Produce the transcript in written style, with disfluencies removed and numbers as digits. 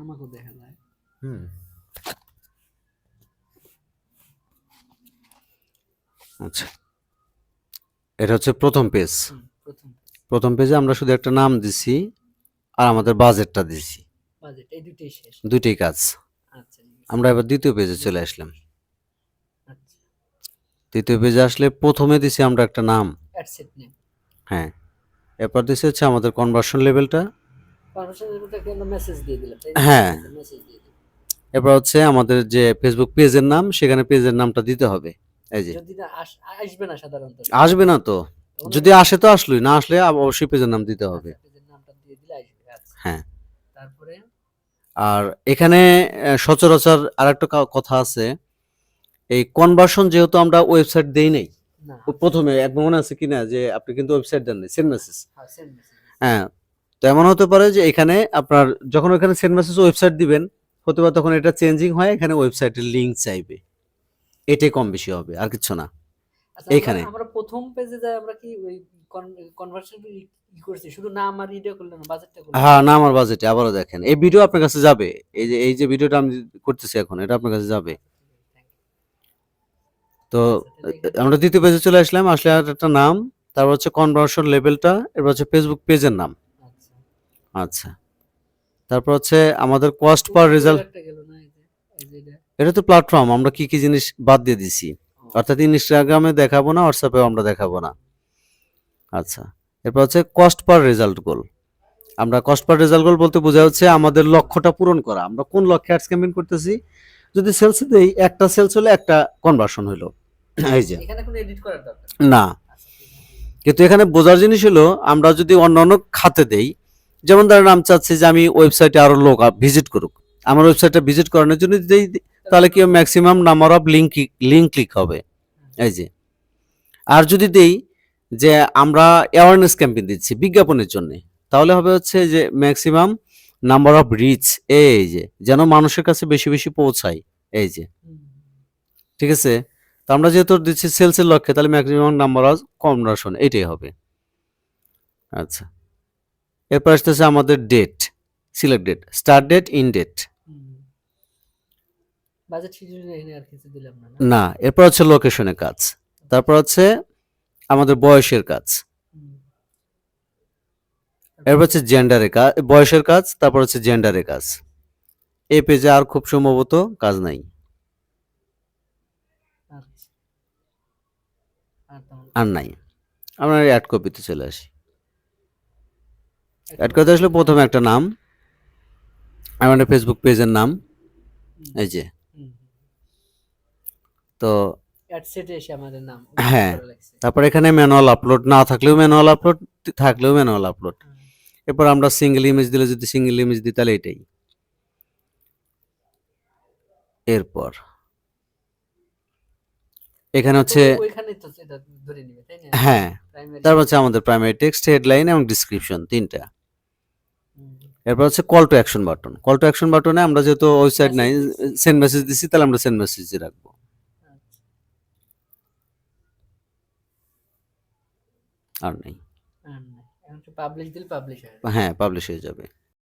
আমাকেও দেখা যায়। হুম, আচ্ছা, এটা হচ্ছে প্রথম পেজ। প্রথম প্রথম পেজে আমরা শুধু একটা নাম দিছি আর আমাদের বাজেটটা দিছি, বাজেট এই দুটোই শেষ। দুইটাই কাজ। আচ্ছা ঠিক আছে। আমরা এবার দ্বিতীয় পেজে চলে দ্বিতীয় আসলাম। আচ্ছা দ্বিতীয় পেজে আসলে প্রথমে দিছি আমরা একটা নাম। অ্যাডসেট নেম হ্যাঁ, এরপর দিছি হচ্ছে আমাদের কনভার্সন লেভেলটা। কনভারসেশনের মধ্যে একটা মেসেজ দিয়ে দিলাম তাই না? হ্যাঁ, মেসেজ দিয়ে দিলাম। এরপর হচ্ছে আমাদের যে ফেসবুক পেজের নাম, সেখানে পেজের নামটা দিতে হবে। এই যে যদি না আসবে না সাধারণত আসবে না তো, তখন যদি আসে তো আসলোই, না আসলে অবশ্যই পেজের নাম দিতে হবে। আচ্ছা পেজের নামটা দিয়ে দিলে আসবে। আচ্ছা হ্যাঁ, তারপরে আর এখানে সচরাচর আরেকটা কথা আছে, এই কনভার্সন যেহেতু আমরা ওয়েবসাইট দেই নাই, না প্রথমে একবার মনে আছে কিনা যে আপনি কিন্তু ওয়েবসাইট দেন নাই, সেন্ড মেসেজ। হ্যাঁ সেন্ড মেসেজ। হ্যাঁ, তো এমন হতে পারে যে এখানে আপনার যখন ওখানে সেন্ড মেসেজ ওয়েবসাইট দিবেন, হতে পারে তখন এটা চেঞ্জিং হয়, এখানে ওয়েবসাইটের লিঙ্ক চাইবে। এটাই কম বেশি হবে, আর কিছু না। আচ্ছা আমরা এইখানে আমরা প্রথম পেজে যাই আমরা কি ওই কনভার্সন ই করছি শুধু নাম আর ইটা করলাম না বাজেটটা করলাম হ্যাঁ, না? না আমার বাজেটে আবারও দেখেন, এই ভিডিও আপনার কাছে যাবে, এই যে ভিডিওটা আমি করতেছি এখন, এটা আপনার কাছে যাবে। আচ্ছা ঠিক আছে থ্যাংক তো ইউ। আচ্ছা তাহলে এখানে আমরা দ্বিতীয় পেজে চলে আসলাম, আসলে আর একটা নাম, তারপর হচ্ছে কনভার্সন লেভেলটা, এরপর হচ্ছে ফেসবুক পেজের নাম। আচ্ছা আচ্ছা, তারপর হচ্ছে আমাদের কস্ট পার উপরের রেজাল্ট। একটা গেল না এই যে এটা এটা তো প্ল্যাটফর্ম, আমরা কি কি জিনিস বাদ দিয়ে দিছি, ও অর্থাৎ ইনস্টাগ্রামে দেখাবো না, হোয়াটসঅ্যাপেও আমরা দেখাবো না। আচ্ছা, এরপর হচ্ছে কস্ট পার রেজাল্ট গোল। আমরা কস্ট পার রেজাল্ট গোল বলতে বোঝা হচ্ছে আমাদের লক্ষ্যটা পূরণ করা, আমরা কোন লক্ষ্যে অ্যাডস ক্যাম্পেইন করতেছি। যদি সেলস দেই, একটা সেলস হলে একটা কনভার্সন হইলো, এই যে। এখানে কোনো এডিট করার দরকার নেই। না, আচ্ছা ঠিক আছে। কিন্তু এখানে বোঝার জিনিস হলো, আমরা যদি অন্যান্য খাতে দেই, যেমন ধরেন আমি চাচ্ছি যে আমি ওয়েবসাইটে আরো লোক ভিজিট করুক, আমার ওয়েবসাইটটা ভিজিট করানোর জন্য যদি দেই, তাহলে কি maximum number of link click হবে, এই যে। আর যদি দেই যে আমরা অ্যাওয়ারনেস ক্যাম্পেইন দিচ্ছি বিজ্ঞাপনের জন্য, তাহলে হবে হচ্ছে যে ম্যাক্সিমাম নাম্বার অফ রিচ, এই যে, যেন মানুষের কাছে বেশি বেশি পৌঁছায়, এই যে। হুম, ঠিক আছে, তো আমরা যেহেতু দিচ্ছি সেলসের লক্ষ্যে, তাহলে ম্যাক্সিমাম নাম্বার অফ কনভার্সন এটাই হবে। আচ্ছা, এরপর আসতেছে আমাদের date, select date, start date, end date. হুম। বাজেট শিডিউল এখানে আর কিছু দিলাম না না? না, এরপর হচ্ছে লোকেশনের কাজ, তারপর হচ্ছে আমাদের বয়সের কাজ, হুম। এরপর তারপরে হচ্ছে জেন্ডারের কাজ, বয়সের কাজ, তারপর হচ্ছে জেন্ডারের কাজ। এই পেজে আর খুব সম্ভবত কাজ নাই, আচ্ছা আর তেমন আর কাজ নাই। নেই। আমরা অ্যাড কপিতে চলে আসি। অ্যাড এখন করতে আসলে এখানে প্রথমে একটা নাম, আমাদের ফেসবুক পেজের নাম, হুম, এই যে। হুম, তো অ্যাডসেটে এসে আমাদের নাম উল্লেখ হ্যাঁ, করা লাগছে। তারপর এখানে ম্যানুয়াল আপলোড না থাকলেও ম্যানুয়াল আপলোড, থাকলেও ম্যানুয়াল আপলোড। হ্যাঁ, এরপর আমরা সিঙ্গেল ইমেজ দিলে, যদি সিঙ্গেল ইমেজ দিই তাহলে এটাই। এরপর এখানে এটা তো হচ্ছে, ওইখানেই তো এটা ধরে নিবে তাই না? হ্যাঁ, প্রাইমারি তারপর হচ্ছে আমাদের প্রাইমারি টেক্সট, হেডলাইন এবং ডিসক্রিপশন, তিনটা। হুম, এরপর হচ্ছে call to action button. Call to action বাটনে আমরা যেহেতু ওয়েবসাইট নাই, মেসেজ দিচ্ছি। সেন্ড মেসেজ দিচ্ছি, তাহলে আমরা সেন্ড মেসেজই রাখবো। আচ্ছা, আর নেই। আর না। এখন পাবলিশ দিলে পাবলিশ হয়ে যাবে। হ্যাঁ, পাবলিশ হয়ে যাবে।